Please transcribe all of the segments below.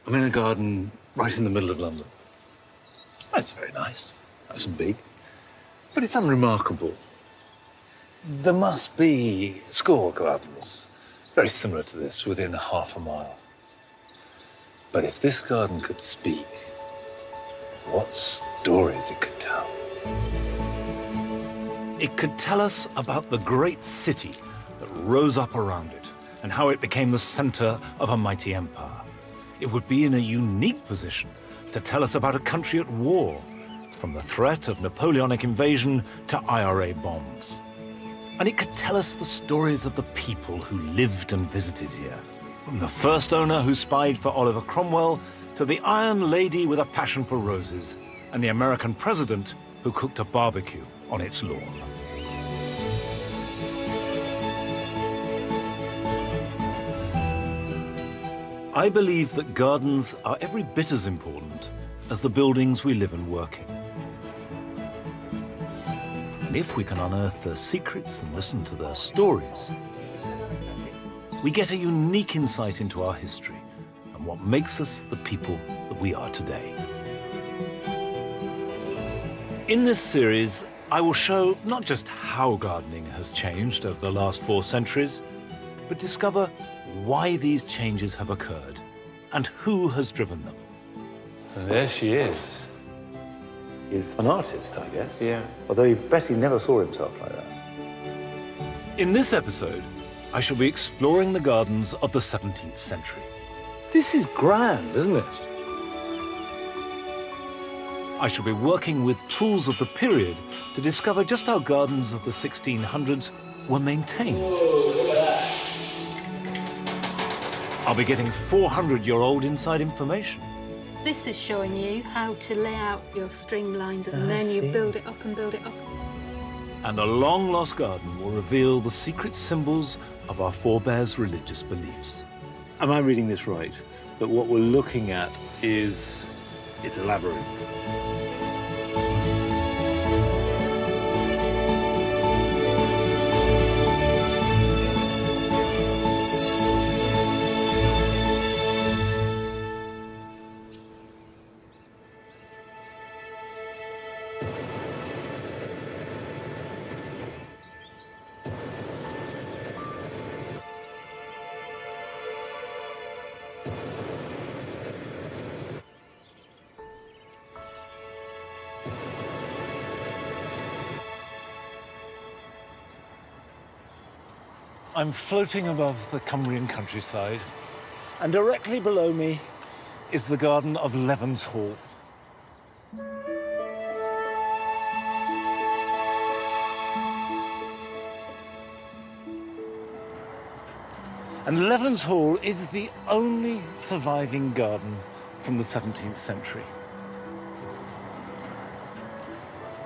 I'm in a garden right in the middle of London. It's very nice, nice and big, but it's unremarkable. There must be a score of gardens very similar to this within half a mile. But if this garden could speak, what stories it could tell. It could tell us about the great city that rose up around it and how it became the center of a mighty empire. It would be in a unique position to tell us about a country at war, from the threat of Napoleonic invasion to IRA bombs. And it could tell us the stories of the people who lived and visited here, from the first owner who spied for Oliver Cromwell to the Iron Lady with a passion for roses and the American president who cooked a barbecue on its lawn. I believe that gardens are every bit as important as the buildings we live and work in. And if we can unearth their secrets and listen to their stories, we get a unique insight into our history and what makes us the people that we are today. In this series, I will show not just how gardening has changed over the last 4 centuries, but discover why these changes have occurred and who has driven them. And there she is. He's an artist, I guess. Yeah. Although I bet he never saw himself like that. In this episode, I shall be exploring the gardens of the 17th century. This is grand, isn't it? I shall be working with tools of the period to discover just how gardens of the 1600s were maintained. I'll be getting 400-year-old inside information. This is showing you how to lay out your string lines, and then you build it up and build it up. And a long-lost garden will reveal the secret symbols of our forebears' religious beliefs. Am I reading this right? That what we're looking at is... it's a labyrinth. I'm floating above the Cumbrian countryside, and directly below me is the garden of Levens Hall. And Levens Hall is the only surviving garden from the 17th century.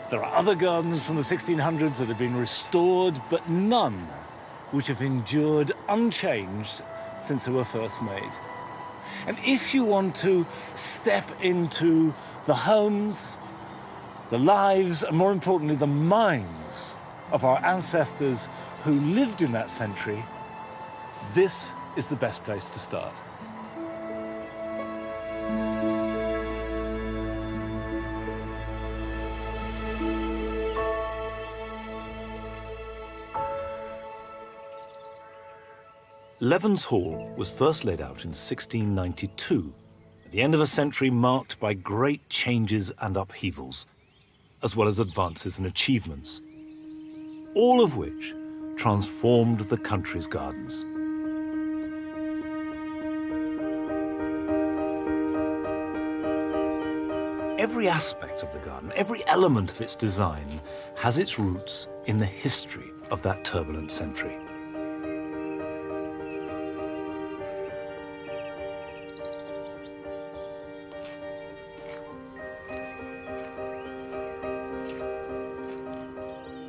There are other gardens from the 1600s that have been restored, but none which have endured unchanged since they were first made. And if you want to step into the homes, the lives, and more importantly, the minds of our ancestors who lived in that century, this is the best place to start. Levens Hall was first laid out in 1692, at the end of a century marked by great changes and upheavals, as well as advances and achievements, all of which transformed the country's gardens. Every aspect of the garden, every element of its design, has its roots in the history of that turbulent century.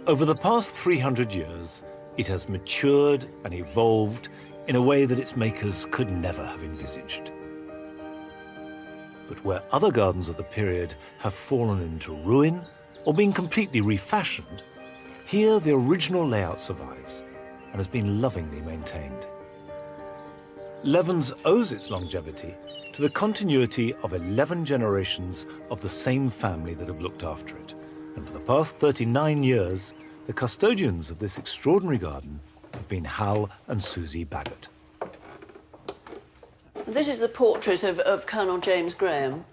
Over the past 300 years, it has matured and evolved in a way that its makers could never have envisaged. But where other gardens of the period have fallen into ruin or been completely refashioned, here the original layout survives and has been lovingly maintained. Levens owes its longevity to the continuity of 11 generations of the same family that have looked after it. And for the past 39 years, the custodians of this extraordinary garden have been Hal and Susie Baggott. This is the portrait of Colonel James Graham,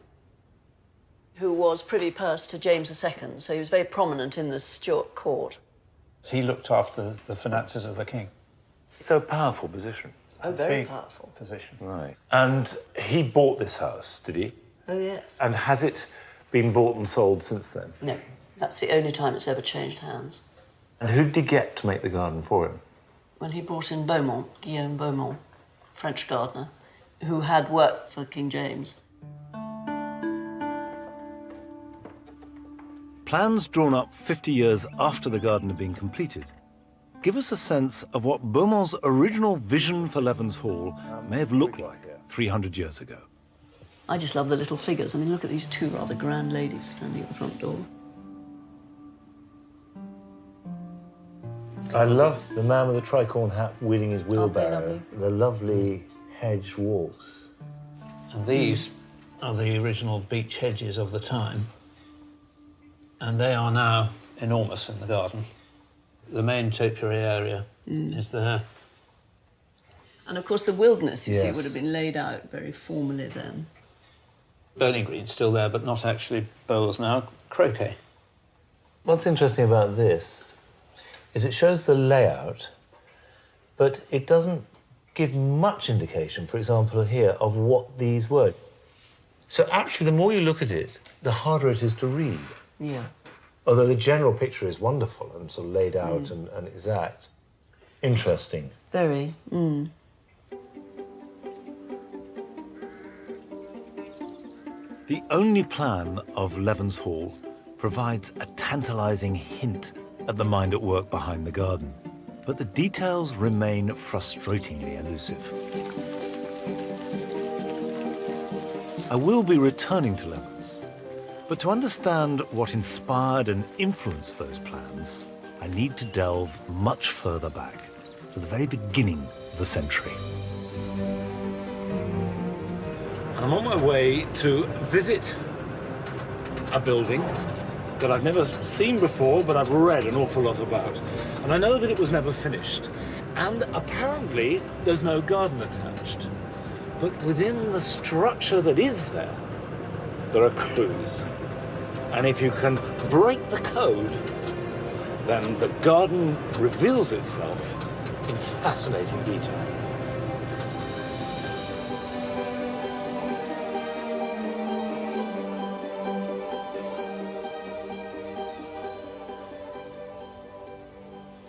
who was privy purse to James II, so he was very prominent in the Stuart court. He looked after the finances of the king. So a powerful position. Oh, very Big powerful. position. Right. And he bought this house, did he? Oh, yes. And has it been bought and sold since then? No, that's the only time it's ever changed hands. And who did he get to make the garden for him? Well, he brought in Beaumont, Guillaume Beaumont, French gardener, who had worked for King James. Plans drawn up 50 years after the garden had been completed give us a sense of what Beaumont's original vision for Levens Hall may have looked like 300 years ago. I just love the little figures. I mean, look at these two rather grand ladies standing at the front door. I love the man with the tricorn hat wheeling his wheelbarrow. lovely. The lovely hedge walks. And these are the original beech hedges of the time. And they are now enormous in the garden. The main topiary area is there. And of course, the wilderness, you see, Yes. would have been laid out very formally then. Bowling green's still there, but not actually bowls now. Croquet. What's interesting about this is it shows the layout, but it doesn't give much indication, for example, here, of what these were. So actually, the more you look at it, the harder it is to read. Yeah. Although the general picture is wonderful and sort of laid out and exact. Interesting. Very. The only plan of Levens Hall provides a tantalizing hint at the mind at work behind the garden, but the details remain frustratingly elusive. I will be returning to Levens, but to understand what inspired and influenced those plans, I need to delve much further back, to the very beginning of the century. I'm on my way to visit a building that I've never seen before, but I've read an awful lot about. And I know that it was never finished. And apparently, there's no garden attached. But within the structure that is there, there are clues. And if you can break the code, then the garden reveals itself in fascinating detail.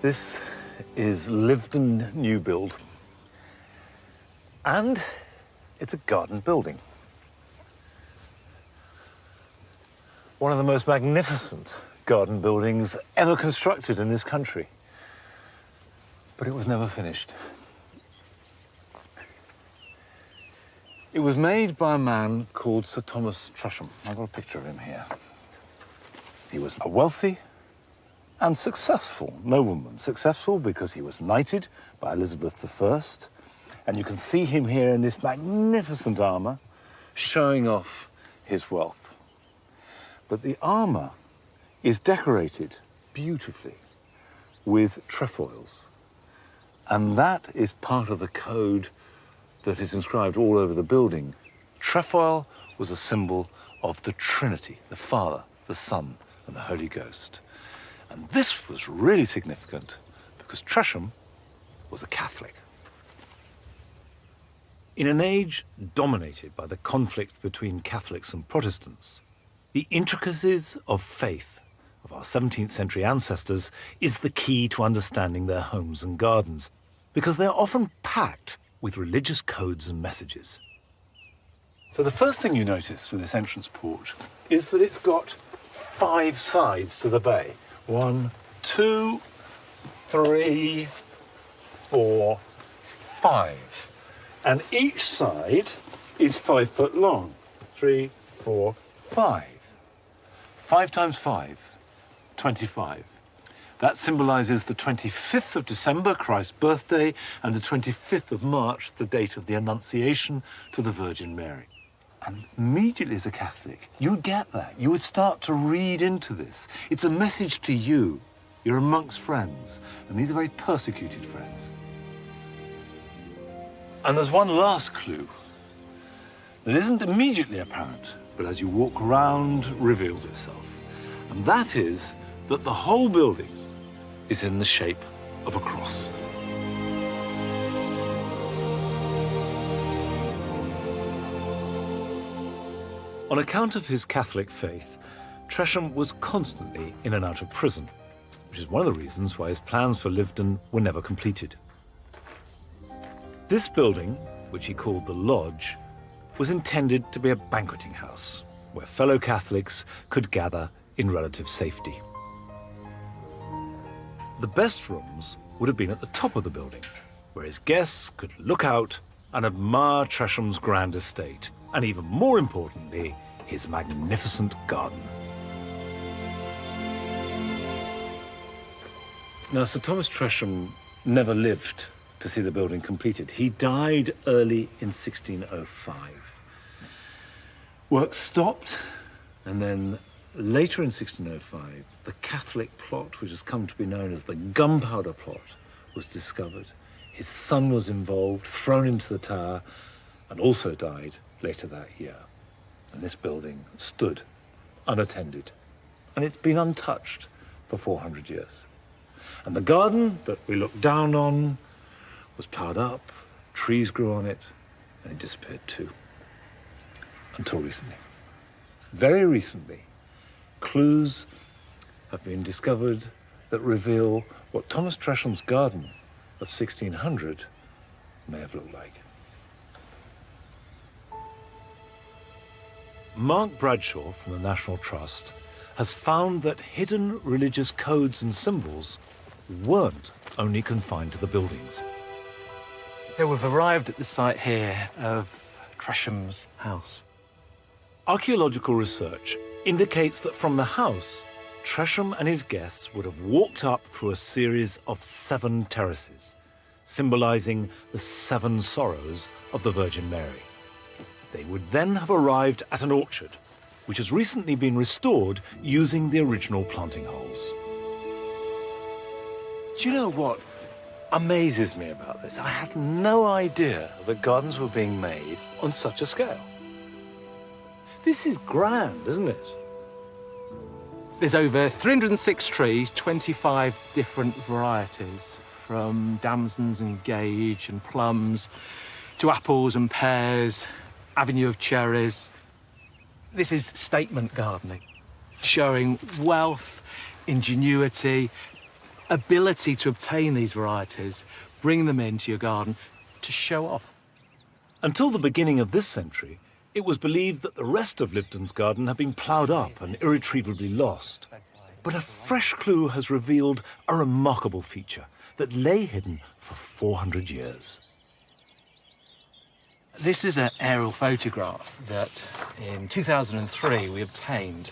This is Lyveden New Build, and it's a garden building. One of the most magnificent garden buildings ever constructed in this country. But it was never finished. It was made by a man called Sir Thomas Tresham. I've got a picture of him here. He was a wealthy and successful nobleman. Successful because he was knighted by Elizabeth I. And you can see him here in this magnificent armour, showing off his wealth. But the armour is decorated beautifully with trefoils. And that is part of the code that is inscribed all over the building. Trefoil was a symbol of the Trinity, the Father, the Son, and the Holy Ghost. And this was really significant because Tresham was a Catholic. In an age dominated by the conflict between Catholics and Protestants, the intricacies of faith of our 17th century ancestors is the key to understanding their homes and gardens, because they're often packed with religious codes and messages. So the first thing you notice with this entrance porch is that it's got 5 sides to the bay. 1, 2, 3, 4, 5. And each side is 5 foot long. 3, 4, 5. 5 times 5, 25. That symbolises the 25th of December, Christ's birthday, and the 25th of March, the date of the Annunciation to the Virgin Mary. And immediately as a Catholic, you would get that. You would start to read into this. It's a message to you. You're amongst friends, and these are very persecuted friends. And there's one last clue that isn't immediately apparent, but as you walk around, reveals itself. And that is that the whole building is in the shape of a cross. On account of his Catholic faith, Tresham was constantly in and out of prison, which is one of the reasons why his plans for Lyveden were never completed. This building, which he called the Lodge, was intended to be a banqueting house where fellow Catholics could gather in relative safety. The best rooms would have been at the top of the building, where his guests could look out and admire Tresham's grand estate, and even more importantly, his magnificent garden. Now, Sir Thomas Tresham never lived to see the building completed. He died early in 1605. Work stopped, and then later in 1605, the Catholic plot, which has come to be known as the Gunpowder Plot, was discovered. His son was involved, thrown into the tower, and also died later that year. And this building stood unattended, and it's been untouched for 400 years. And the garden that we look down on was ploughed up, trees grew on it, and it disappeared too. Until recently. Very recently, clues have been discovered that reveal what Thomas Tresham's garden of 1600 may have looked like. Mark Bradshaw from the National Trust has found that hidden religious codes and symbols weren't only confined to the buildings. So we've arrived at the site here of Tresham's house. Archaeological research indicates that from the house, Tresham and his guests would have walked up through a series of 7 terraces, symbolizing the 7 sorrows of the Virgin Mary. They would then have arrived at an orchard, which has recently been restored using the original planting holes. Do you know what amazes me about this? I had no idea that gardens were being made on such a scale. This is grand, isn't it? There's over 306 trees, 25 different varieties, from damsons and gage and plums to apples and pears, avenue of cherries. This is statement gardening, showing wealth, ingenuity, ability to obtain these varieties, bring them into your garden to show off. Until the beginning of this century, it was believed that the rest of Lyveden's garden had been ploughed up and irretrievably lost. But a fresh clue has revealed a remarkable feature that lay hidden for 400 years. This is an aerial photograph that in 2003 we obtained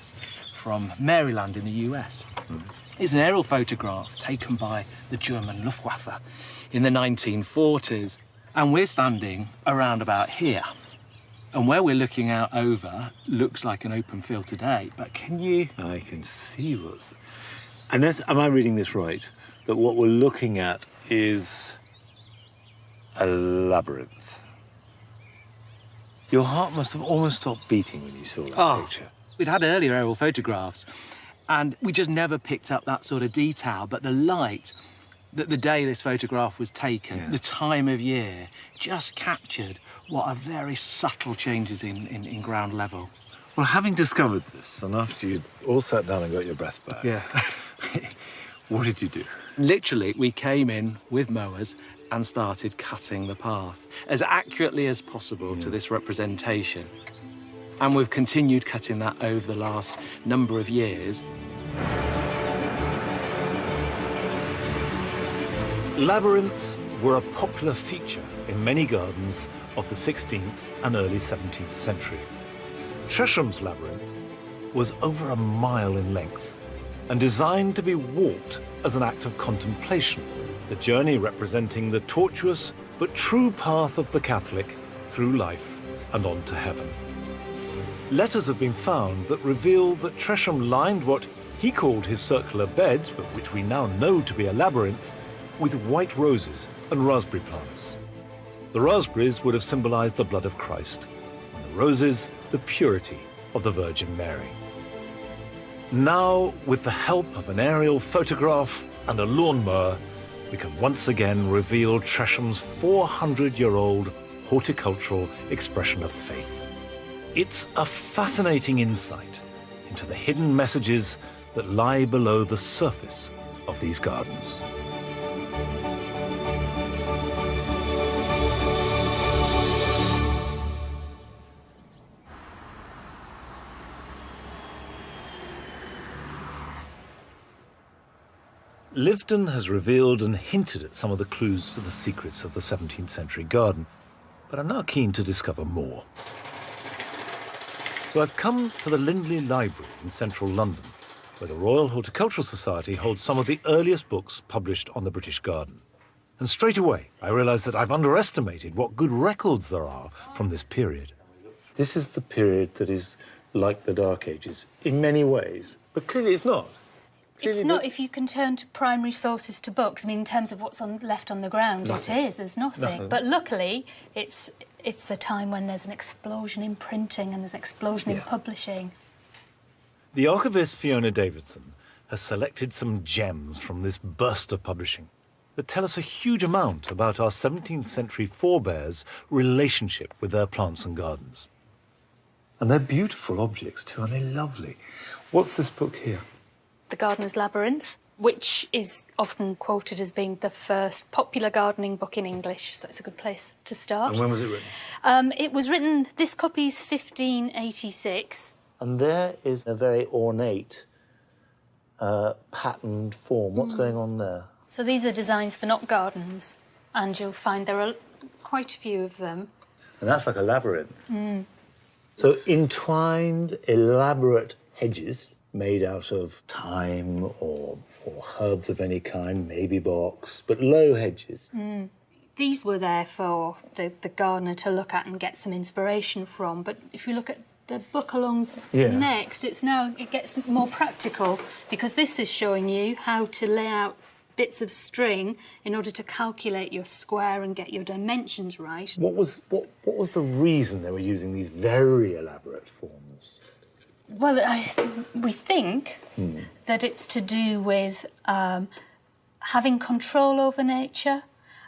from Maryland in the US. It's an aerial photograph taken by the German Luftwaffe in the 1940s. And we're standing around about here. And where we're looking out over looks like an open field today, but can you... I can see what's... And that's, am I reading this right? That what we're looking at is a labyrinth. Your heart must have almost stopped beating when you saw that picture. We'd had earlier aerial photographs, and we just never picked up that sort of detail, but the light, that the day this photograph was taken, the time of year, just captured what are very subtle changes in ground level. Well, having discovered this, and after you all sat down and got your breath back, what did you do? Literally, we came in with mowers and started cutting the path as accurately as possible to this representation. And we've continued cutting that over the last number of years. Labyrinths were a popular feature in many gardens of the 16th and early 17th century. Tresham's labyrinth was over a mile in length and designed to be walked as an act of contemplation, the journey representing the tortuous but true path of the Catholic through life and on to heaven. letters have been found that reveal that Tresham lined what he called his circular beds, but which we now know to be a labyrinth, with white roses and raspberry plants. The raspberries would have symbolized the blood of Christ, and the roses, the purity of the Virgin Mary. Now, with the help of an aerial photograph and a lawnmower, we can once again reveal Tresham's 400-year-old horticultural expression of faith. It's a fascinating insight into the hidden messages that lie below the surface of these gardens. Lyveden has revealed and hinted at some of the clues to the secrets of the 17th century garden, but I'm now keen to discover more. So I've come to the Lindley Library in central London, where the Royal Horticultural Society holds some of the earliest books published on the British garden. And straight away, I realise that I've underestimated what good records there are from this period. This is the period that is like the Dark Ages in many ways, but clearly it's not. It's not if you can turn to primary sources to books. I mean, in terms of what's left on the ground, Nothing. it is. There's nothing. But luckily, it's the time when there's an explosion in printing and there's an explosion in publishing. The archivist Fiona Davidson has selected some gems from this burst of publishing that tell us a huge amount about our 17th century forebears' relationship with their plants and gardens. And they're beautiful objects too, and they're lovely. What's this book here? The Gardener's Labyrinth, which is often quoted as being the first popular gardening book in English, so it's a good place to start. And when was it written? It was written, this copy's 1586. And there is a very ornate, patterned form. What's going on there? So these are designs for knot gardens, and you'll find there are quite a few of them. And that's like a labyrinth. So entwined, elaborate hedges made out of thyme or herbs of any kind, maybe box, but low hedges. These were there for the gardener to look at and get some inspiration from. But if you look at the book along next, it gets more practical, because this is showing you how to lay out bits of string in order to calculate your square and get your dimensions right. What was the reason they were using these very elaborate forms? Well, we think that it's to do with having control over nature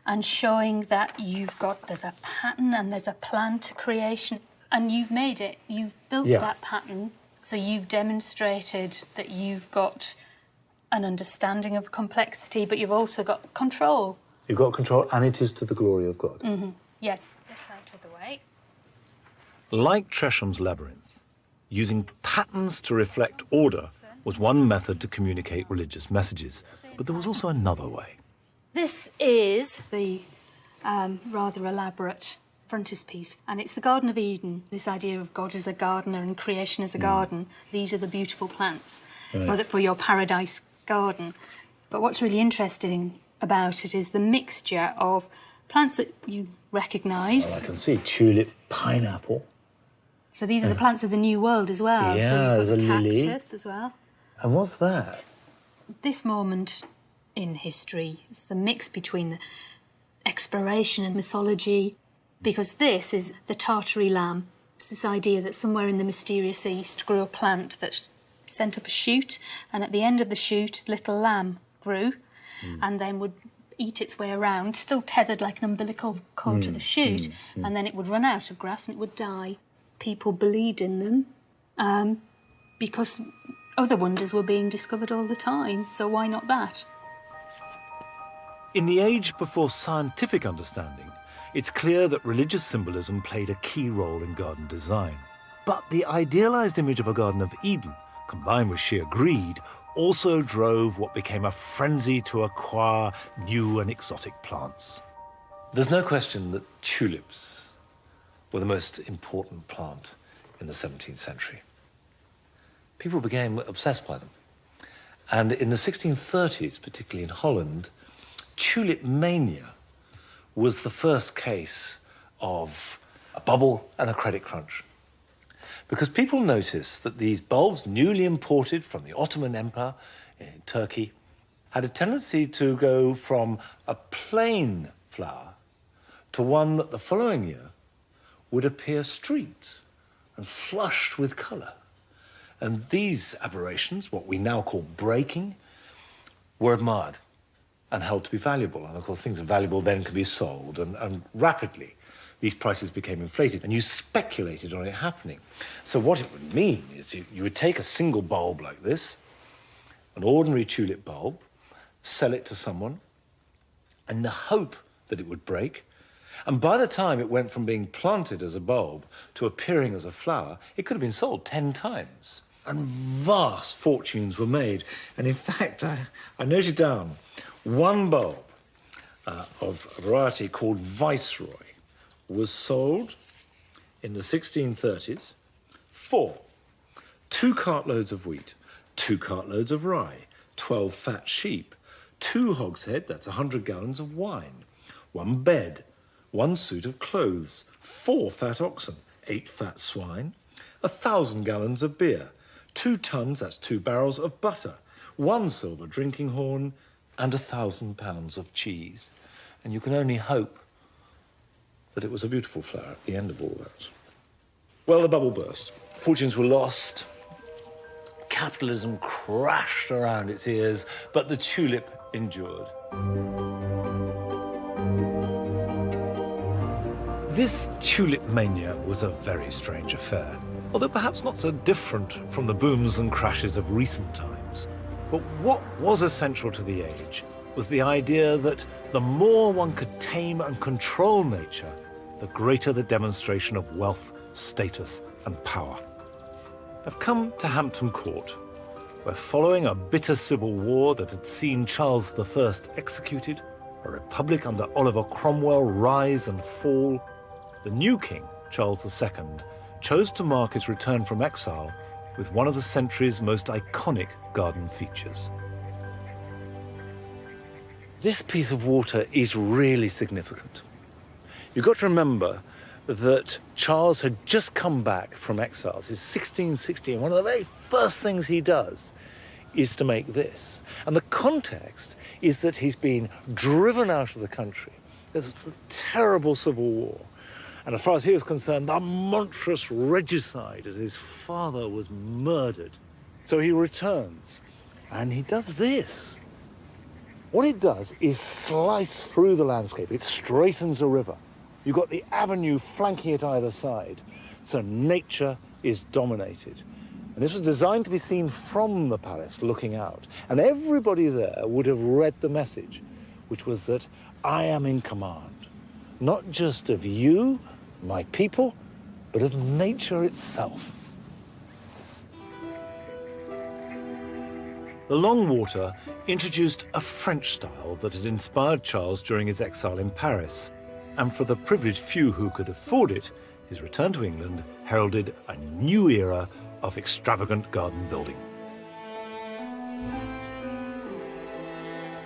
and showing that there's a pattern and there's a plan to creation, and you've made it, you've built that pattern, so you've demonstrated that you've got an understanding of complexity, but you've also got control. You've got control, and it is to the glory of God. Yes, this out of the way. Like Tresham's labyrinth, using patterns to reflect order was one method to communicate religious messages, but there was also another way. This is the rather elaborate frontispiece, and it's the Garden of Eden, this idea of God as a gardener and creation as a garden. These are the beautiful plants for your paradise garden. But what's really interesting about it is the mixture of plants that you recognise. Well, I can see tulip, pineapple. So these are the plants of the New World as well. Yeah, so you've got there's a lily. cactus as well. And what's that? This moment in history, it's the mix between the exploration and mythology, because this is the Tartary lamb. It's this idea that somewhere in the mysterious East grew a plant that sent up a shoot, and at the end of the shoot, little lamb grew and then would eat its way around, still tethered like an umbilical cord to the shoot, and then it would run out of grass and it would die. People believed in them because other wonders were being discovered all the time, so why not that? In the age before scientific understanding, it's clear that religious symbolism played a key role in garden design. But the idealised image of a Garden of Eden, combined with sheer greed, also drove what became a frenzy to acquire new and exotic plants. There's no question that tulips were the most important plant in the 17th century. People became obsessed by them. And in the 1630s, particularly in Holland, tulip mania was the first case of a bubble and a credit crunch. because people noticed that these bulbs, newly imported from the Ottoman Empire in Turkey, had a tendency to go from a plain flower to one that the following year would appear streaked and flushed with colour. And these aberrations, what we now call breaking, were admired and held to be valuable. And of course, things valuable then could be sold, and rapidly these prices became inflated, and you speculated on it happening. So what it would mean is you would take a single bulb like this, an ordinary tulip bulb, sell it to someone in the hope that it would break. And by the time it went from being planted as a bulb to appearing as a flower, it could have been sold 10 times. And vast fortunes were made. And in fact, I noted down one bulb of a variety called Viceroy was sold in the 1630s for 2 cartloads of wheat, 2 cartloads of rye, 12 fat sheep, 2 hogshead, that's 100 gallons of wine, 1 bed, 1 suit of clothes, 4 fat oxen, 8 fat swine, 1,000 gallons of beer, 2 tons, that's 2 barrels of butter, 1 silver drinking horn, and 1,000 pounds of cheese. And you can only hope that it was a beautiful flower at the end of all that. Well, the bubble burst. Fortunes were lost. Capitalism crashed around its ears, but the tulip endured. This tulip mania was a very strange affair, although perhaps not so different from the booms and crashes of recent times. But what was essential to the age was the idea that the more one could tame and control nature, the greater the demonstration of wealth, status, and power. I've come to Hampton Court, where following a bitter civil war that had seen Charles I executed, a republic under Oliver Cromwell rise and fall, the new king, Charles II, chose to mark his return from exile with one of the century's most iconic garden features. This piece of water is really significant. You've got to remember that Charles had just come back from exile. This is 1660, and one of the very first things he does is to make this. And the context is that he's been driven out of the country. There's a terrible civil war. And as far as he was concerned, a monstrous regicide as his father was murdered. So he returns, and he does this. What it does is slice through the landscape. It straightens a river. You've got the avenue flanking it either side, so nature is dominated. And this was designed to be seen from the palace, looking out. And everybody there would have read the message, which was that I am in command, not just of you, my people, but of nature itself. The Long Water introduced a French style that had inspired Charles during his exile in Paris. And for the privileged few who could afford it, his return to England heralded a new era of extravagant garden building.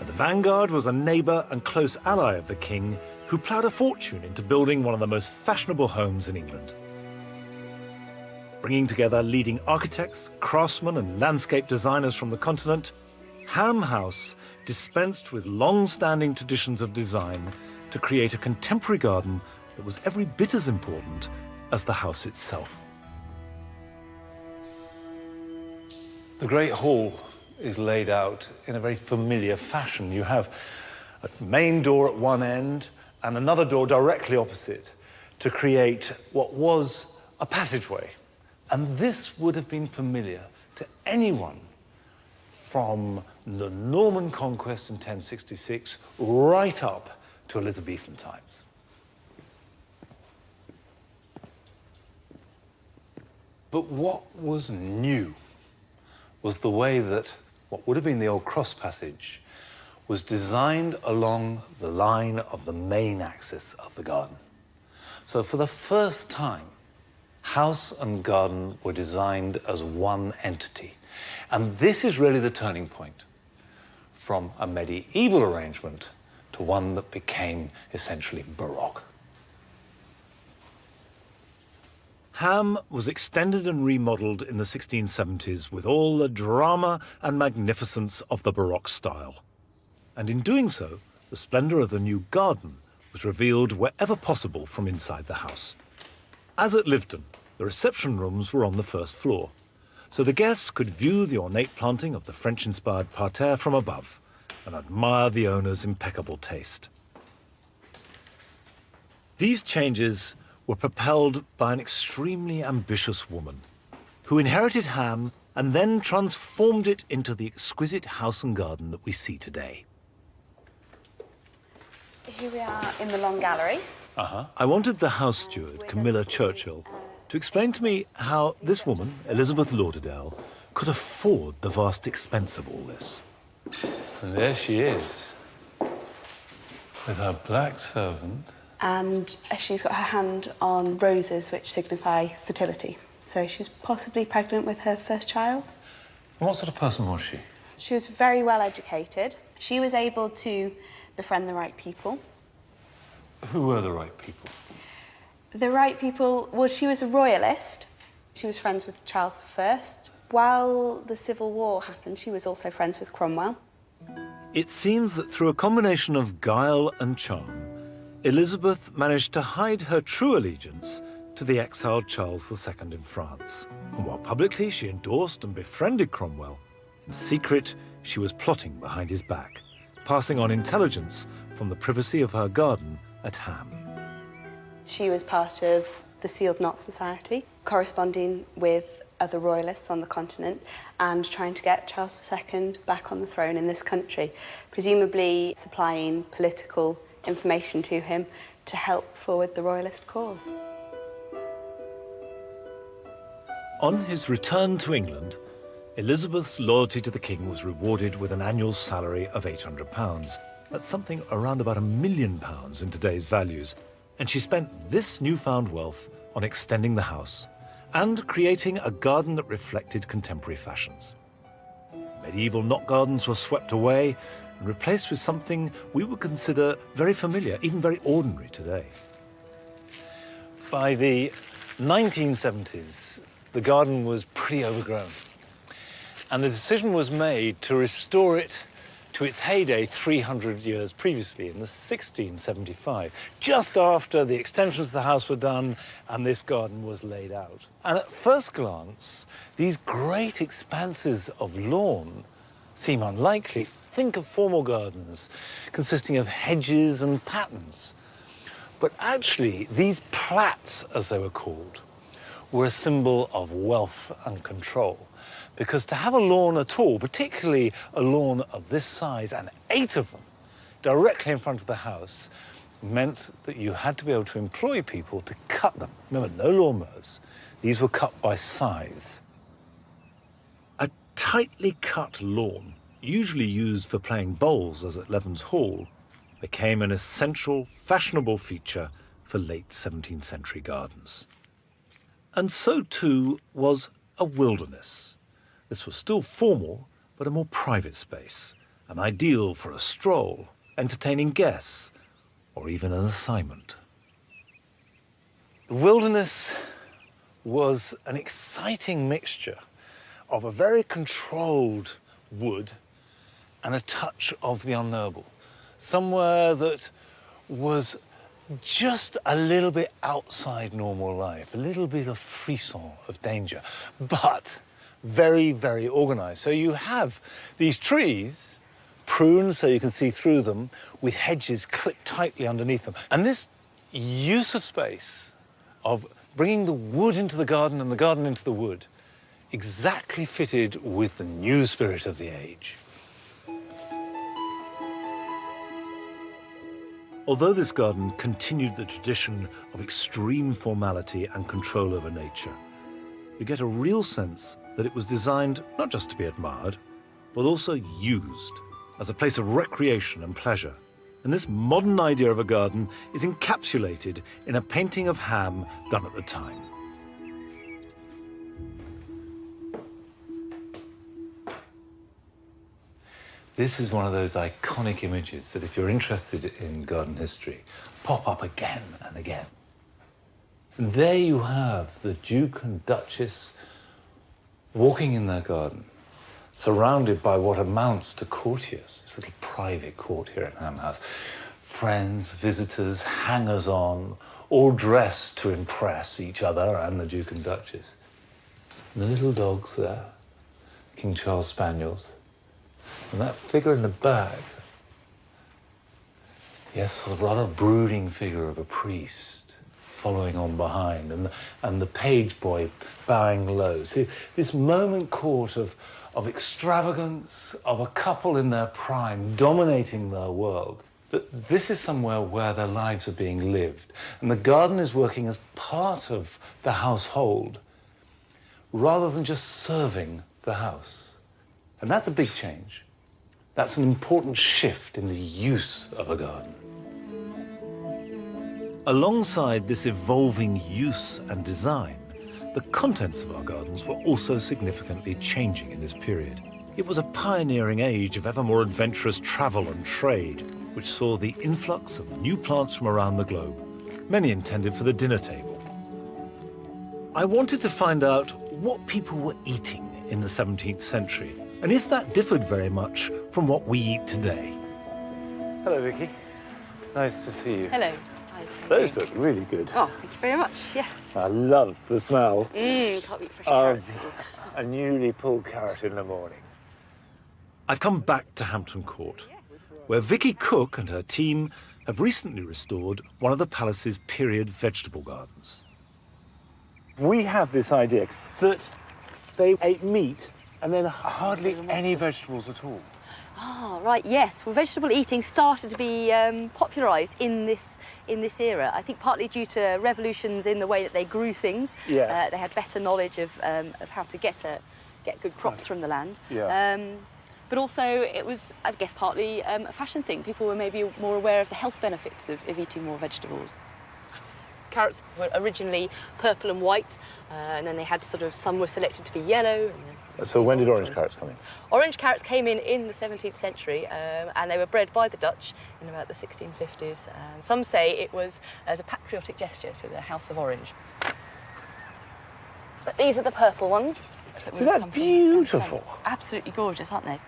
At the vanguard was a neighbour and close ally of the king who ploughed a fortune into building one of the most fashionable homes in England. Bringing together leading architects, craftsmen and landscape designers from the continent, Ham House dispensed with long-standing traditions of design to create a contemporary garden that was every bit as important as the house itself. The Great Hall is laid out in a very familiar fashion. You have a main door at one end and another door directly opposite to create what was a passageway. And this would have been familiar to anyone from the Norman conquest in 1066 right up to Elizabethan times. But what was new was the way that what would have been the old cross passage was designed along the line of the main axis of the garden. So for the first time, house and garden were designed as one entity. And this is really the turning point from a medieval arrangement to one that became essentially Baroque. Ham was extended and remodelled in the 1670s with all the drama and magnificence of the Baroque style. And in doing so, the splendour of the new garden was revealed wherever possible from inside the house. As at Lyveden, the reception rooms were on the first floor, so the guests could view the ornate planting of the French-inspired parterre from above and admire the owner's impeccable taste. These changes were propelled by an extremely ambitious woman who inherited Ham and then transformed it into the exquisite house and garden that we see today. Here we are in the long gallery. I wanted the house steward, Camilla Churchill, to explain to me how this woman, Elizabeth Lauderdale, could afford the vast expense of all this. And there she is, with her black servant. And she's got her hand on roses, which signify fertility. So she was possibly pregnant with her first child. And what sort of person was she? She was very well educated. She was able to befriend the right people. Who were the right people? The right people, well, she was a royalist. She was friends with Charles I. While the Civil War happened, she was also friends with Cromwell. It seems that through a combination of guile and charm, Elizabeth managed to hide her true allegiance to the exiled Charles II in France. And while publicly she endorsed and befriended Cromwell, in secret she was plotting behind his back, passing on intelligence from the privacy of her garden at Ham. She was part of the Sealed Knot Society, corresponding with other royalists on the continent and trying to get Charles II back on the throne in this country, presumably supplying political information to him to help forward the royalist cause. On his return to England, Elizabeth's loyalty to the king was rewarded with an annual salary of £800. That's something around about £1 million in today's values. And she spent this newfound wealth on extending the house and creating a garden that reflected contemporary fashions. Medieval knot gardens were swept away and replaced with something we would consider very familiar, even very ordinary today. By the 1970s, the garden was pretty overgrown. And the decision was made to restore it to its heyday 300 years previously, in the 1675, just after the extensions of the house were done and this garden was laid out. And at first glance, these great expanses of lawn seem unlikely. Think of formal gardens consisting of hedges and patterns. But actually, these plats, as they were called, were a symbol of wealth and control. Because to have a lawn at all, particularly a lawn of this size, and 8 of them, directly in front of the house, meant that you had to be able to employ people to cut them. Remember, no lawnmowers. These were cut by scythes. A tightly cut lawn, usually used for playing bowls, as at Leven's Hall, became an essential, fashionable feature for late 17th century gardens. And so, too, was a wilderness. This was still formal, but a more private space, an ideal for a stroll, entertaining guests, or even an assignment. The wilderness was an exciting mixture of a very controlled wood and a touch of the unknowable. Somewhere that was just a little bit outside normal life, a little bit of frisson of danger, but very, very organized. So you have these trees, pruned so you can see through them, with hedges clipped tightly underneath them. And this use of space, of bringing the wood into the garden and the garden into the wood, exactly fitted with the new spirit of the age. Although this garden continued the tradition of extreme formality and control over nature, you get a real sense that it was designed not just to be admired, but also used as a place of recreation and pleasure. And this modern idea of a garden is encapsulated in a painting of Ham done at the time. This is one of those iconic images that, if you're interested in garden history, pop up again and again. And there you have the Duke and Duchess walking in their garden, surrounded by what amounts to courtiers, this little private court here at Ham House. Friends, visitors, hangers-on, all dressed to impress each other and the Duke and Duchess. And the little dogs there, King Charles Spaniels. And that figure in the back, yes, sort of rather brooding figure of a priest following on behind, and the page boy bowing low. So this moment court of extravagance, of a couple in their prime, dominating their world. But this is somewhere where their lives are being lived, and the garden is working as part of the household, rather than just serving the house. And that's a big change. That's an important shift in the use of a garden. Alongside this evolving use and design, the contents of our gardens were also significantly changing in this period. It was a pioneering age of ever more adventurous travel and trade, which saw the influx of new plants from around the globe, many intended for the dinner table. I wanted to find out what people were eating in the 17th century, and if that differed very much from what we eat today. Hello, Vicky. Nice to see you. Hello. Those look really good. Oh, thank you very much. Yes. I love the smell Can't beat fresh carrots. of a newly pulled carrot in the morning. I've come back to Hampton Court, where Vicky Cook and her team have recently restored one of the palace's period vegetable gardens. We have this idea that they ate meat and then hardly any vegetables at all. Ah, right. Yes. Well, vegetable eating started to be popularised in this era. I think partly due to revolutions in the way that they grew things. Yeah. They had better knowledge of how to get good crops from the land. Yeah. But also, it was, I guess, partly a fashion thing. People were maybe more aware of the health benefits of eating more vegetables. Carrots were originally purple and white, and then they had some were selected to be yellow. So when did orange carrots come in? Orange carrots came in the 17th century, and they were bred by the Dutch in about the 1650s. Some say it was as a patriotic gesture to the House of Orange. But these are the purple ones. So that's beautiful. Absolutely gorgeous, aren't they?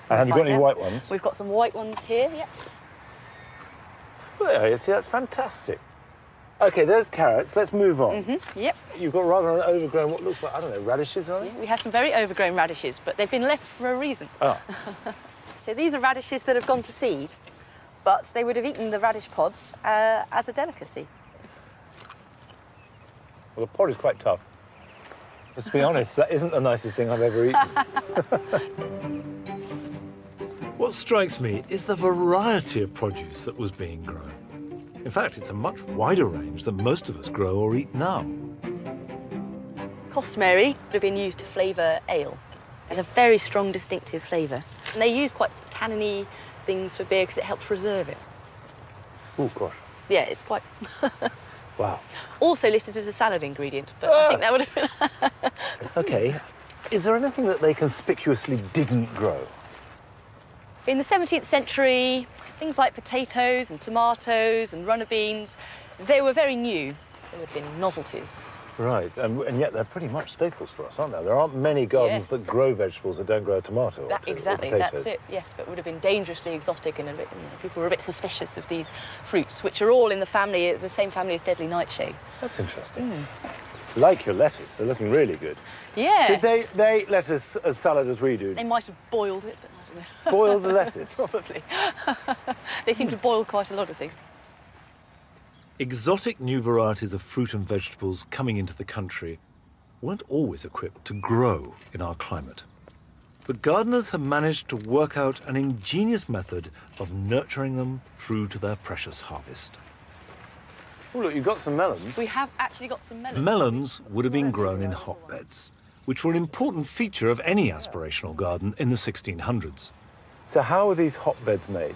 And have you got any white ones? We've got some white ones here, yeah. Well, yeah, see, that's fantastic. OK, there's carrots. Let's move on. Yep. You've got rather an overgrown, what looks like, I don't know, radishes, are they? Yeah, we have some very overgrown radishes, but they've been left for a reason. Oh. So these are radishes that have gone to seed, but they would have eaten the radish pods as a delicacy. Well, the pod is quite tough. But to be honest, that isn't the nicest thing I've ever eaten. What strikes me is the variety of produce that was being grown. In fact, it's a much wider range than most of us grow or eat now. Costumary would have been used to flavour ale. It has a very strong, distinctive flavour. And they use quite tanniny things for beer because it helps preserve it. Oh, gosh. Yeah, it's quite... Wow. Also listed as a salad ingredient, but I think that would have been... OK. Is there anything that they conspicuously didn't grow? In the 17th century, things like potatoes and tomatoes and runner beans, they were very new. They would have been novelties. Right, and yet they're pretty much staples for us, aren't there? There aren't many gardens that grow vegetables that don't grow a tomato or two, exactly, or potatoes. that's it, yes, but would have been dangerously exotic and people were a bit suspicious of these fruits, which are all in the same family as deadly nightshade. That's interesting. Like your lettuce, they're looking really good. Yeah. Did they eat lettuce as salad as we do? They might have boiled it, but I don't know. Boiled the lettuce? Probably. They seem to boil quite a lot of things. Exotic new varieties of fruit and vegetables coming into the country weren't always equipped to grow in our climate. But gardeners have managed to work out an ingenious method of nurturing them through to their precious harvest. Oh, look, you've got some melons. We have actually got some melons. Melons would have been grown in hotbeds, which were an important feature of any aspirational garden in the 1600s. So how are these hotbeds made?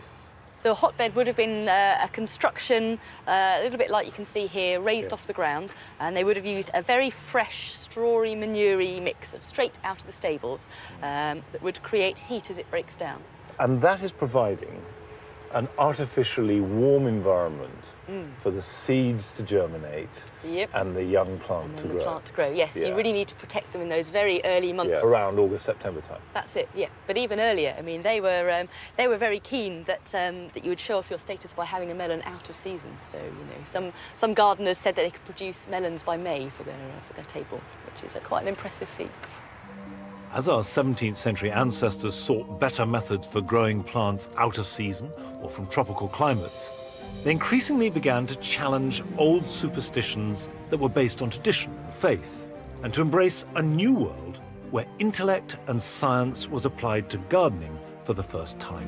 So a hotbed would have been a construction, a little bit like you can see here, raised off the ground, and they would have used a very fresh, strawy, manure-y mix straight out of the stables that would create heat as it breaks down. And that is providing an artificially warm environment for the seeds to germinate Yep. and the young plant And to then grow. the plant to grow, yes. Yeah. You really need to protect them in those very early months. Yeah, around August, September time. That's it, yeah. But even earlier, I mean, they were very keen that that you would show off your status by having a melon out of season. So, you know, some gardeners said that they could produce melons by May for their table, which is quite an impressive feat. As our 17th century ancestors sought better methods for growing plants out of season or from tropical climates, they increasingly began to challenge old superstitions that were based on tradition and faith, and to embrace a new world where intellect and science was applied to gardening for the first time.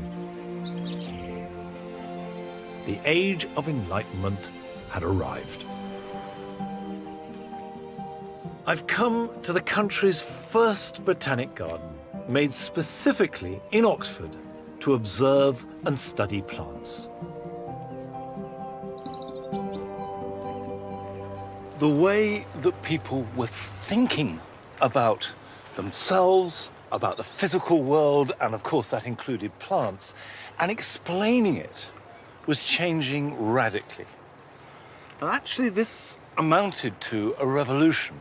The Age of Enlightenment had arrived. I've come to the country's first botanic garden, made specifically in Oxford to observe and study plants. The way that people were thinking about themselves, about the physical world, and of course that included plants, and explaining it was changing radically. And actually this amounted to a revolution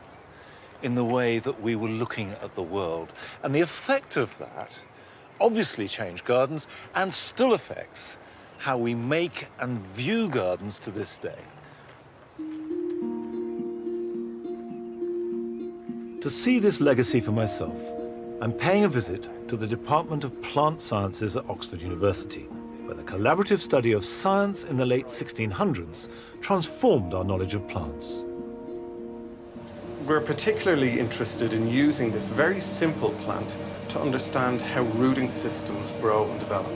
in the way that we were looking at the world. And the effect of that obviously changed gardens and still affects how we make and view gardens to this day. To see this legacy for myself, I'm paying a visit to the Department of Plant Sciences at Oxford University, where the collaborative study of science in the late 1600s transformed our knowledge of plants. We're particularly interested in using this very simple plant to understand how rooting systems grow and develop.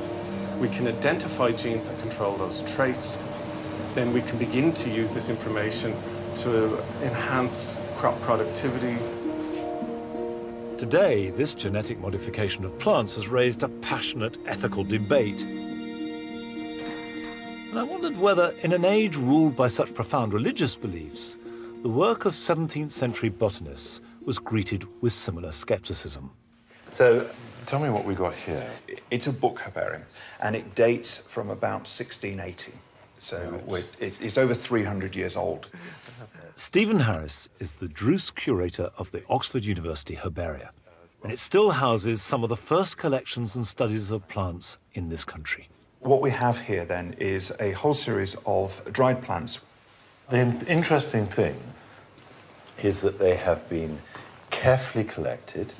We can identify genes that control those traits. Then we can begin to use this information to enhance crop productivity. Today, this genetic modification of plants has raised a passionate ethical debate. And I wondered whether, in an age ruled by such profound religious beliefs, the work of 17th century botanists was greeted with similar skepticism. So, tell me what we got here. It's a book herbarium, and it dates from about 1680. So it's over 300 years old. Stephen Harris is the Druce curator of the Oxford University Herbaria, and it still houses some of the first collections and studies of plants in this country. What we have here, then, is a whole series of dried plants. The interesting thing is that they have been carefully collected,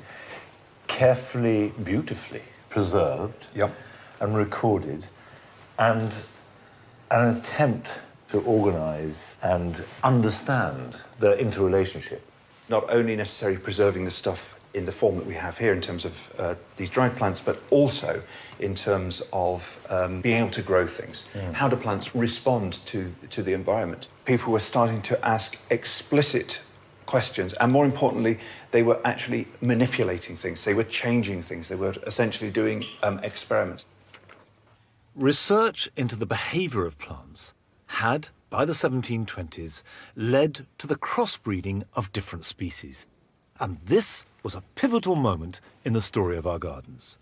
carefully, beautifully preserved, and recorded, and an attempt to organise and understand the interrelationship. Not only necessarily preserving the stuff in the form that we have here in terms of these dried plants, but also in terms of being able to grow things. How do plants respond to the environment? People were starting to ask explicit questions, and more importantly, they were actually manipulating things. They were changing things. They were essentially doing experiments. Research into the behaviour of plants had, by the 1720s, led to the crossbreeding of different species. And this was a pivotal moment in the story of our gardens.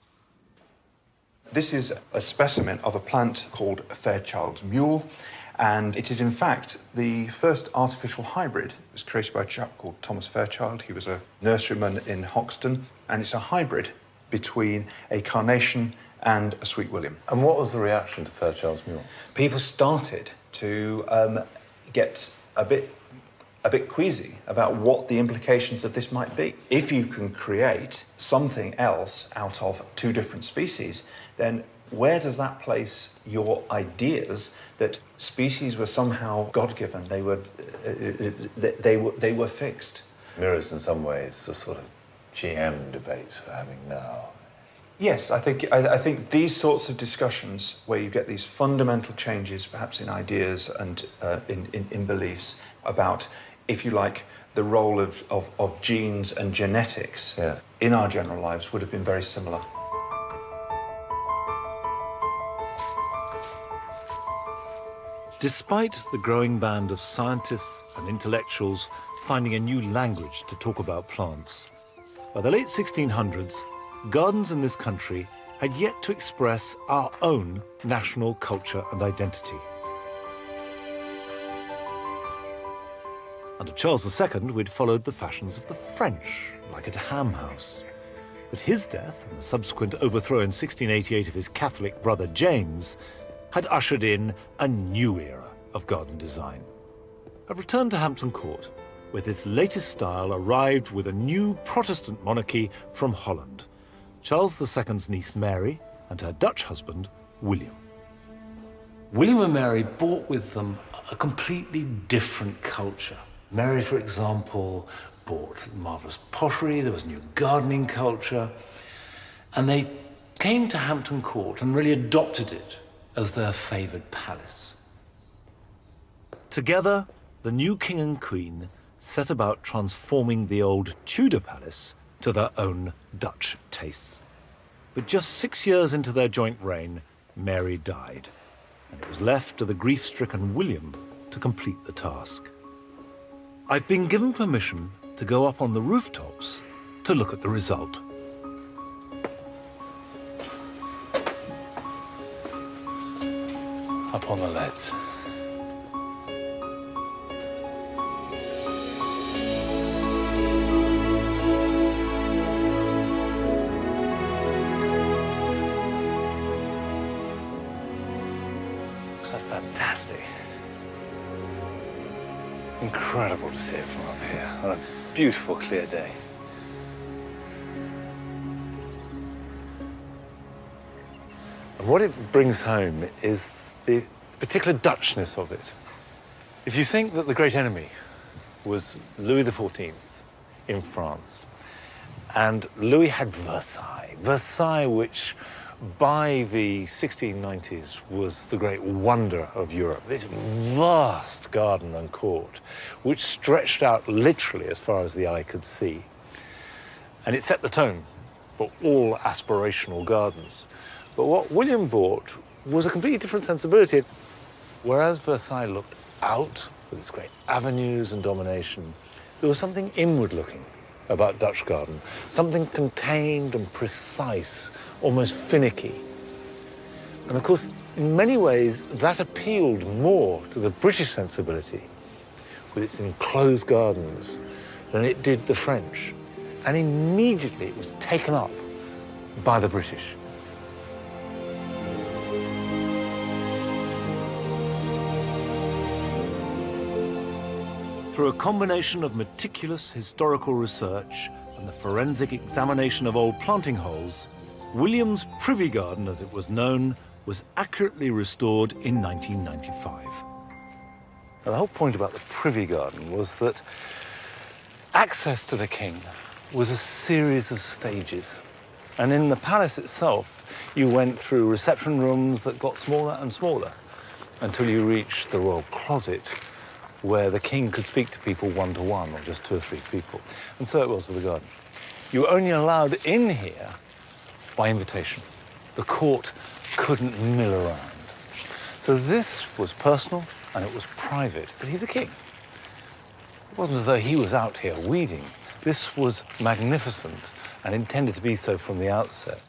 This is a specimen of a plant called Fairchild's Mule, and it is in fact the first artificial hybrid. It was created by a chap called Thomas Fairchild. He was a nurseryman in Hoxton, and it's a hybrid between a carnation and a sweet William. And what was the reaction to Fairchild's Mule? People started to get a bit queasy about what the implications of this might be. If you can create something else out of two different species, then where does that place your ideas that species were somehow God-given? They were fixed. Mirrors in some ways the sort of GM debates we're having now. Yes, I think these sorts of discussions where you get these fundamental changes, perhaps in ideas and in beliefs about, if you like, the role of genes and genetics in our general lives would have been very similar. Despite the growing band of scientists and intellectuals finding a new language to talk about plants, by the late 1600s, gardens in this country had yet to express our own national culture and identity. Under Charles II, we'd followed the fashions of the French, like at Ham House. But his death and the subsequent overthrow in 1688 of his Catholic brother James had ushered in a new era of garden design. I've returned to Hampton Court, where this latest style arrived with a new Protestant monarchy from Holland, Charles II's niece Mary and her Dutch husband, William. William and Mary brought with them a completely different culture. Mary, for example, brought marvellous pottery, there was new gardening culture, and they came to Hampton Court and really adopted it as their favoured palace. Together, the new king and queen set about transforming the old Tudor palace to their own Dutch tastes. But just 6 years into their joint reign, Mary died, and it was left to the grief-stricken William to complete the task. I've been given permission to go up on the rooftops to look at the result. Up on the leads. That's fantastic. Incredible to see it from up here on a beautiful, clear day. And what it brings home is the particular Dutchness of it. If you think that the great enemy was Louis XIV in France, and Louis had Versailles. Versailles, which by the 1690s was the great wonder of Europe. This vast garden and court, which stretched out literally as far as the eye could see. And it set the tone for all aspirational gardens. But what William brought was a completely different sensibility. Whereas Versailles looked out with its great avenues and domination, there was something inward-looking about Dutch garden, something contained and precise, almost finicky. And of course, in many ways, that appealed more to the British sensibility with its enclosed gardens than it did the French. And immediately it was taken up by the British. Through a combination of meticulous historical research and the forensic examination of old planting holes, William's Privy Garden, as it was known, was accurately restored in 1995. Now, the whole point about the Privy Garden was that access to the king was a series of stages. And in the palace itself, you went through reception rooms that got smaller and smaller until you reached the royal closet, where the king could speak to people one-to-one, or just 2 or 3 people. And so it was with the garden. You were only allowed in here by invitation. The court couldn't mill around. So this was personal and it was private, but he's a king. It wasn't as though he was out here weeding. This was magnificent and intended to be so from the outset.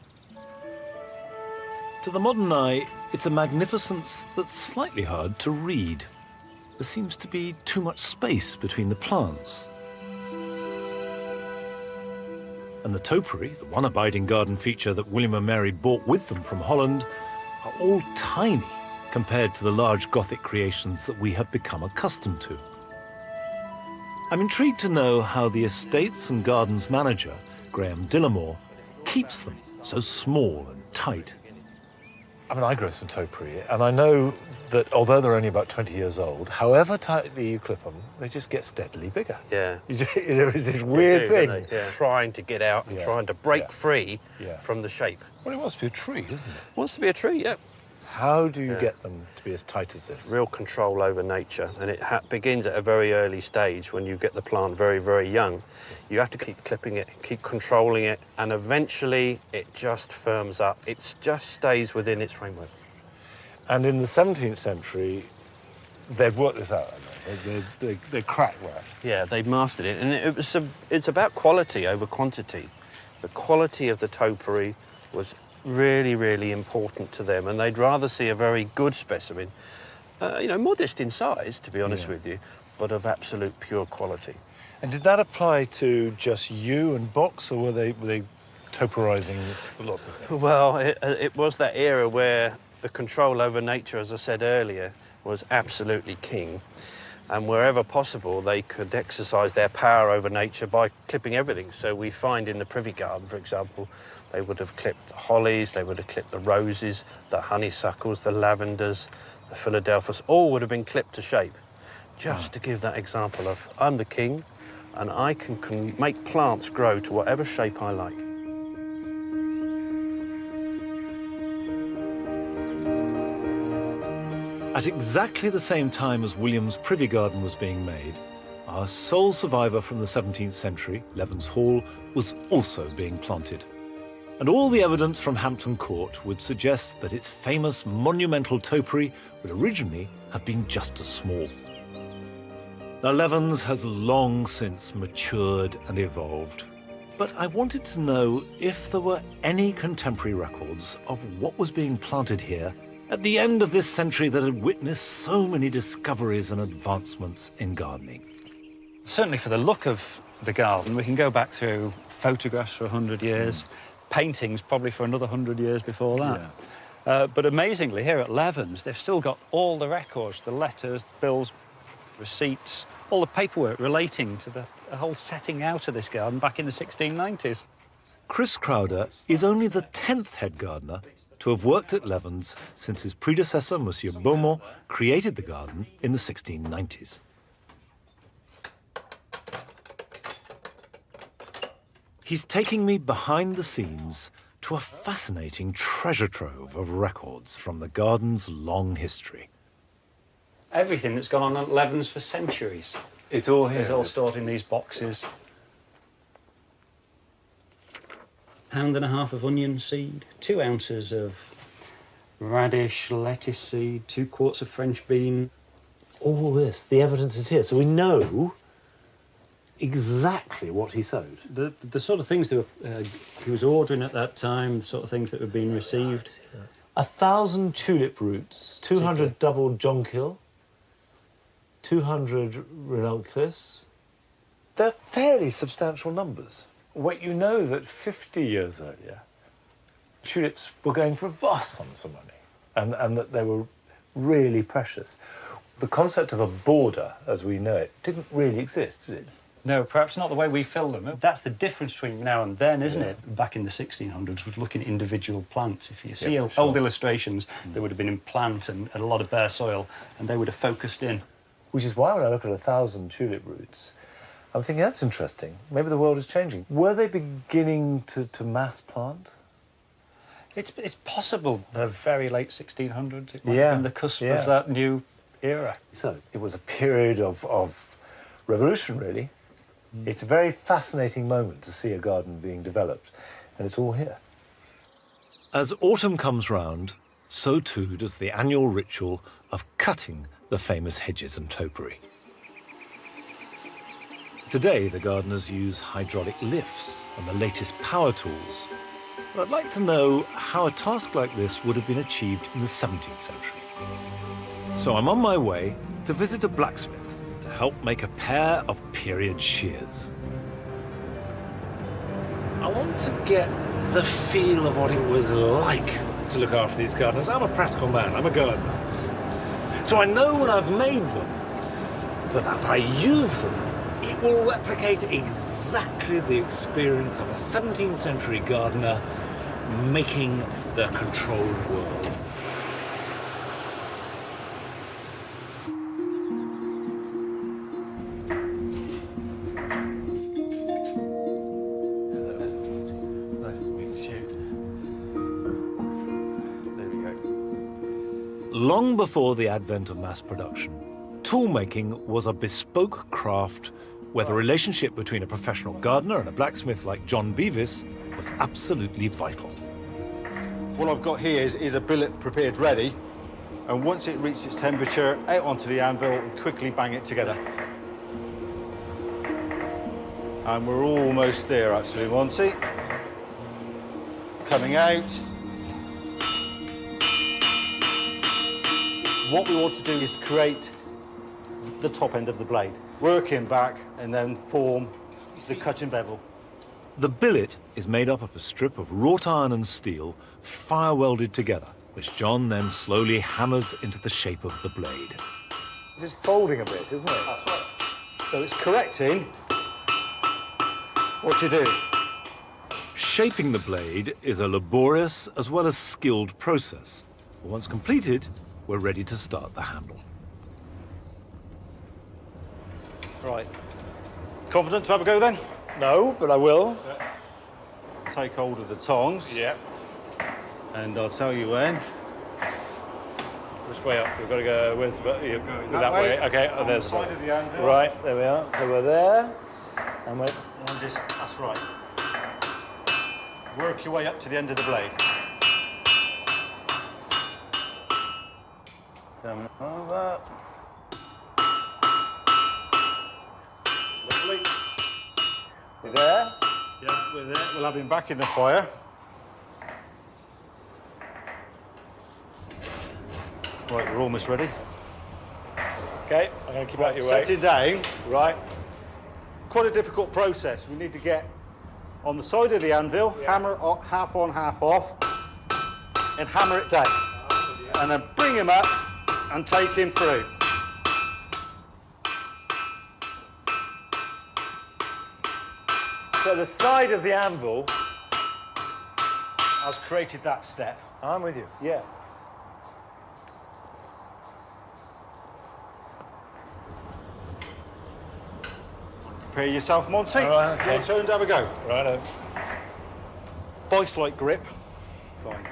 To the modern eye, it's a magnificence that's slightly hard to read. There seems to be too much space between the plants. And the topiary, the one abiding garden feature that William and Mary brought with them from Holland, are all tiny compared to the large Gothic creations that we have become accustomed to. I'm intrigued to know how the estates and gardens manager, Graham Dillamore, keeps them so small and tight. I mean, I grow some topiary, and I know that although they're only about 20 years old, however tightly you clip them, they just get steadily bigger. Yeah. There is this weird thing. Yeah. Trying to get out and trying to break free from the shape. Well, it wants to be a tree, doesn't it? Wants to be a tree, yeah. How do you get them to be as tight as this? Real control over nature, and it begins at a very early stage when you get the plant very, very young. You have to keep clipping it, keep controlling it, and eventually it just firms up. It just stays within its framework. And in the 17th century, they'd worked this out. They cracked that. Yeah, they mastered it, and it's about quality over quantity. The quality of the topiary was really, really important to them, and they'd rather see a very good specimen, you know, modest in size, to be honest with you, but of absolute pure quality. And did that apply to just you and Box, or were they toporizing lots of things? Well, it was that era where the control over nature, as I said earlier, was absolutely king. And wherever possible, they could exercise their power over nature by clipping everything. So we find in the Privy Garden, for example, they would have clipped the hollies, they would have clipped the roses, the honeysuckles, the lavenders, the Philadelphus, all would have been clipped to shape. Just to give that example of, I'm the king, and I can make plants grow to whatever shape I like. At exactly the same time as William's Privy Garden was being made, our sole survivor from the 17th century, Levens Hall, was also being planted. And all the evidence from Hampton Court would suggest that its famous monumental topiary would originally have been just as small. Now, Levens has long since matured and evolved, but I wanted to know if there were any contemporary records of what was being planted here at the end of this century that had witnessed so many discoveries and advancements in gardening. Certainly for the look of the garden, we can go back through photographs for 100 years, paintings probably for another 100 years before that. But amazingly, here at Levens, they've still got all the records, the letters, bills, receipts, all the paperwork relating to the whole setting out of this garden back in the 1690s. Chris Crowder is only the 10th head gardener to have worked at Levens since his predecessor, Monsieur Beaumont, created the garden in the 1690s. He's taking me behind the scenes to a fascinating treasure trove of records from the garden's long history. Everything that's gone on at Levens for centuries. It's all here. It's all stored in these boxes. £1.5 pound of onion seed, 2 ounces of radish, lettuce seed, 2 quarts of French bean. All this, the evidence is here, so we know exactly what he sowed. The sort of things that he was ordering at that time, the sort of things that were being received. 1,000 tulip roots, 200 double jonquil, 200 ranunculus. They're fairly substantial numbers. Well, you know that 50 years earlier, tulips were going for vast sums of money, and that they were really precious. The concept of a border, as we know it, didn't really exist, did it? No, perhaps not the way we fill them. That's the difference between now and then, isn't it? Back in the 1600s, was looking at individual plants. If you see old illustrations, they would have been in plant and a lot of bare soil, and they would have focused in. Which is why when I look at 1,000 tulip roots, I'm thinking, that's interesting. Maybe the world is changing. Were they beginning to mass plant? It's possible. The very late 1600s. It might have been the cusp of that new era. So it was a period of revolution, really. It's a very fascinating moment to see a garden being developed, and it's all here. As autumn comes round, so too does the annual ritual of cutting the famous hedges and topiary. Today, the gardeners use hydraulic lifts and the latest power tools. But I'd like to know how a task like this would have been achieved in the 17th century. So I'm on my way to visit a blacksmith to help make a pair of period shears. I want to get the feel of what it was like to look after these gardeners. I'm a practical man, I'm a gardener. So I know when I've made them, that if I use them, it will replicate exactly the experience of a 17th century gardener making the controlled world. Long before the advent of mass production, toolmaking was a bespoke craft where the relationship between a professional gardener and a blacksmith like John Beavis was absolutely vital. What I've got here is a billet prepared ready, and once it reaches its temperature, out onto the anvil and quickly bang it together. And we're almost there, actually, Monty. Coming out, What we want to do is create the top end of the blade, working back and then form the cutting bevel. The billet is made up of a strip of wrought iron and steel, fire welded together, which John then slowly hammers into the shape of the blade. This is folding a bit, isn't it? That's right. So it's correcting what you do. Shaping the blade is a laborious as well as skilled process. Once completed, we're ready to start the handle. Right. Confident to have a go then? No, but I will. Take hold of the tongs. Yeah. And I'll tell you when. Which way up? We've got to go. Where's that way. Okay. On there's the side of the anvil. Right, there we are. So we're there. And we're... And just, that's right. Work your way up to the end of the blade. Turn over. Lovely. You there? Yeah, we're there. We'll have him back in the fire. Right, we're almost ready. Okay, I'm going to keep out your way. Set it down. Right. Quite a difficult process. We need to get on the side of the anvil, hammer half on, half off, and hammer it down. And then bring him up and take him through. So the side of the anvil has created that step. I'm with you, yeah. Prepare yourself, Monty. All right, okay. Your turn to have a go. Righto. Vice-like grip. Fine.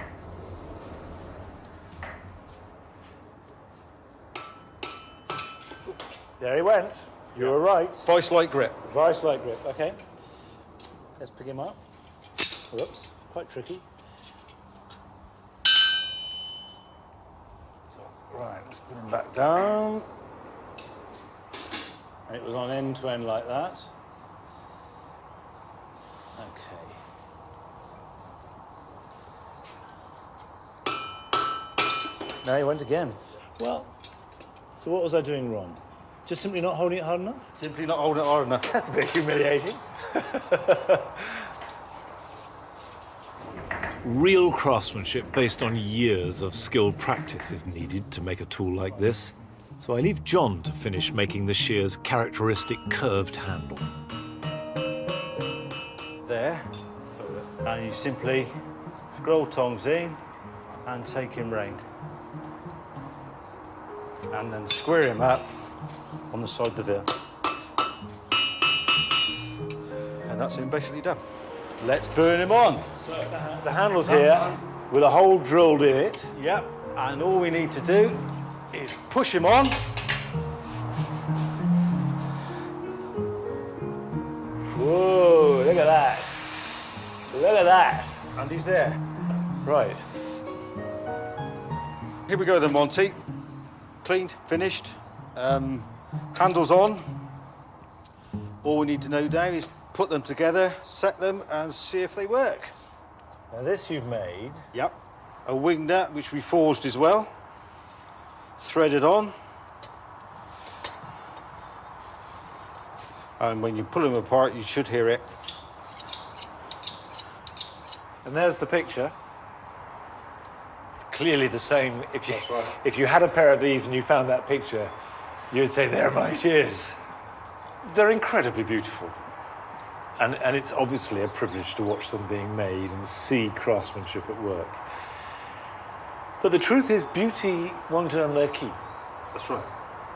There he went. You were right. Vice-like grip. Vice-like grip, okay. Let's pick him up. Whoops, quite tricky. So, right, let's put him back down. And it was on end to end like that. Okay. Now he went again. Well, so what was I doing wrong? Just simply not holding it hard enough? Simply not holding it hard enough. That's a bit humiliating. Real craftsmanship based on years of skilled practice is needed to make a tool like this. So I leave John to finish making the shear's characteristic curved handle. There. And you simply scroll tongs in and take him round. And then square him up on the side of the veil. And that's him basically done. Let's burn him on. So the handle's here with a hole drilled in it. Yep, and all we need to do is push him on. Whoa, look at that. Look at that. And he's there. Right. Here we go then, Monty. Cleaned, finished. Handles on. All we need to know now is put them together, set them, and see if they work. Now this you've made. Yep. A wing nut, which we forged as well. Threaded on. And when you pull them apart, you should hear it. And there's the picture. Clearly the same. If you had a pair of these and you found that picture, you'd say, "They're my shears." They're incredibly beautiful. And it's obviously a privilege to watch them being made and see craftsmanship at work. But the truth is, beauty won't earn their keep. That's right.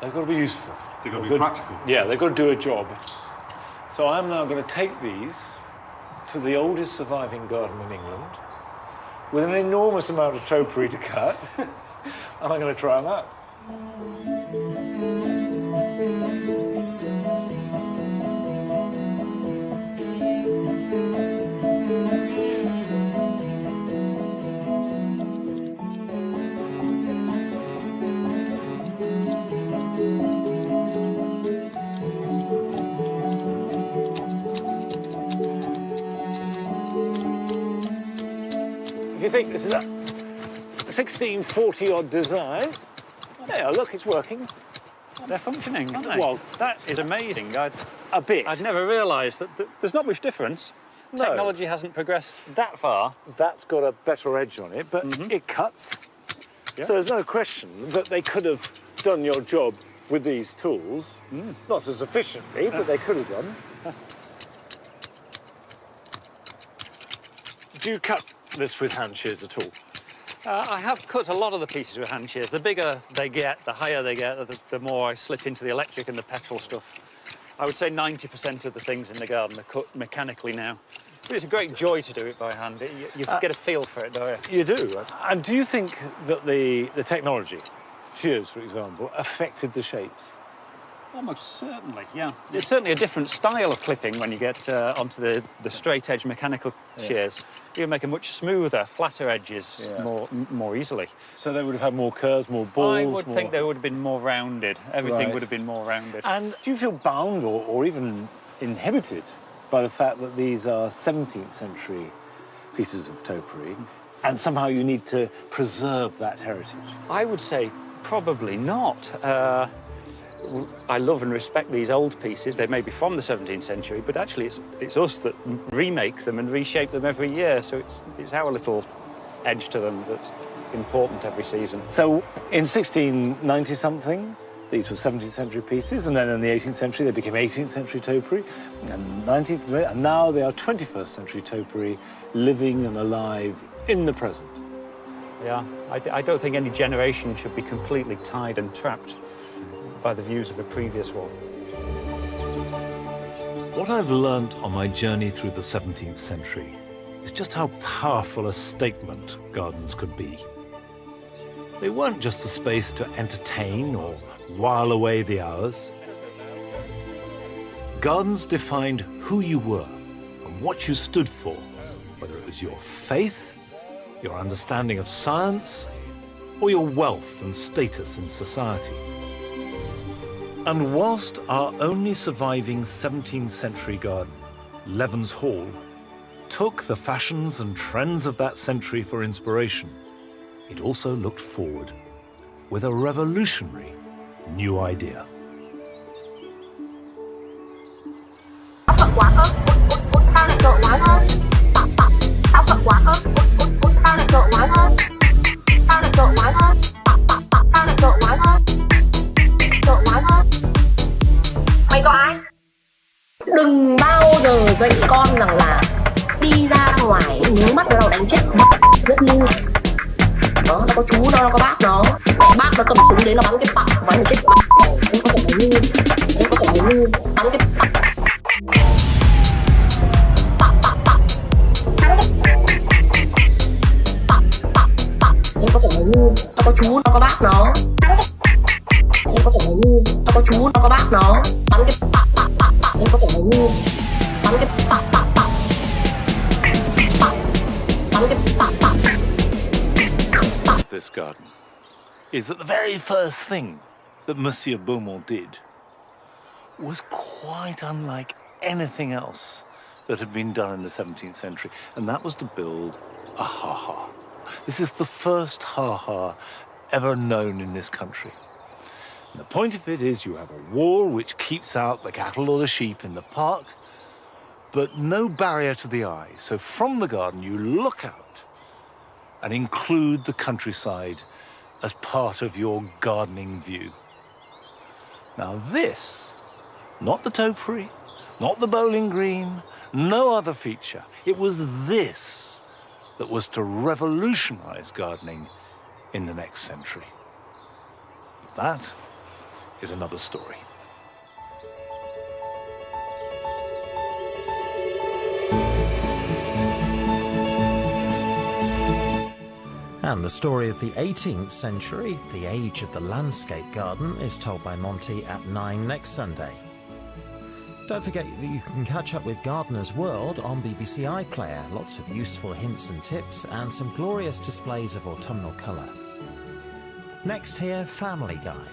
They've got to be useful. They've got to be practical. Yeah, they've got to do a job. So I'm now going to take these to the oldest surviving garden in England with an enormous amount of topiary to cut, and I'm going to try them out. If you think this is a 1640-odd design, Yeah, look, it's working. They're functioning, aren't they? Well, that is amazing. A bit. I'd never realised that there's not much difference. No. Technology hasn't progressed that far. That's got a better edge on it, but it cuts. Yeah. So there's no question that they could have done your job with these tools. Not as efficiently, but they could have done. Do you cut this with hand shears at all? I have cut a lot of the pieces with hand shears. The bigger they get, the higher they get, the more I slip into the electric and the petrol stuff. I would say 90% of the things in the garden are cut mechanically now. But it's a great joy to do it by hand. You get a feel for it, don't you? You do. And do you think that the technology, shears for example, affected the shapes? Almost certainly, yeah. It's certainly a different style of clipping when you get onto the straight edge mechanical shears. You can make a much smoother, flatter edges more easily. So they would have had more curves, more balls? I would think they would have been more rounded. Everything would have been more rounded. And do you feel bound or even inhibited by the fact that these are 17th century pieces of topiary and somehow you need to preserve that heritage? I would say probably not. I love and respect these old pieces. They may be from the 17th century, but actually it's us that remake them and reshape them every year. So it's our little edge to them that's important every season. So in 1690-something, these were 17th century pieces, and then in the 18th century they became 18th century topiary, and 19th, and now they are 21st century topiary, living and alive in the present. Yeah, I don't think any generation should be completely tied and trapped by the views of a previous one. What I've learnt on my journey through the 17th century is just how powerful a statement gardens could be. They weren't just a space to entertain or while away the hours. Gardens defined who you were and what you stood for, whether it was your faith, your understanding of science, or your wealth and status in society. And whilst our only surviving 17th century garden, Levens Hall, took the fashions and trends of that century for inspiration, it also looked forward with a revolutionary new idea. Đừng bao giờ dạy con rằng là đi ra ngoài nhớ mắt nó đánh chết rất ngu. Đó, nó có chú nó có bác nó. Mẹ bác nó cầm súng đấy nó bắn cái pặc bắn chết mẹ. Em có thể là ngu. Em có thể là ngu. Bắn cái pặc. Pặc pặc pặc. Bắn cái pặc pặc pặc. Em có thể là ngu. Nó có chú nó có bác nó. Em có thể là ngu. Nó có chú nó có bác nó. Bắn cái pặc pặc pặc pặc. Em có thể là ngu. Bắn cái pặc pặc pặc. Pặc. Bắn cái pặc pặc. This garden is that the very first thing that Monsieur Beaumont did was quite unlike anything else that had been done in the 17th century, and that was to build a ha-ha. This is the first ha-ha ever known in this country. And the point of it is you have a wall which keeps out the cattle or the sheep in the park, but no barrier to the eye. So from the garden you look out and include the countryside as part of your gardening view. Now this, not the topiary, not the bowling green, no other feature. It was this that was to revolutionize gardening in the next century. That is another story. And the story of the 18th century, the age of the landscape garden, is told by Monty at 9 next Sunday. Don't forget that you can catch up with Gardener's World on BBC iPlayer. Lots of useful hints and tips and some glorious displays of autumnal colour. Next here, Family Guy.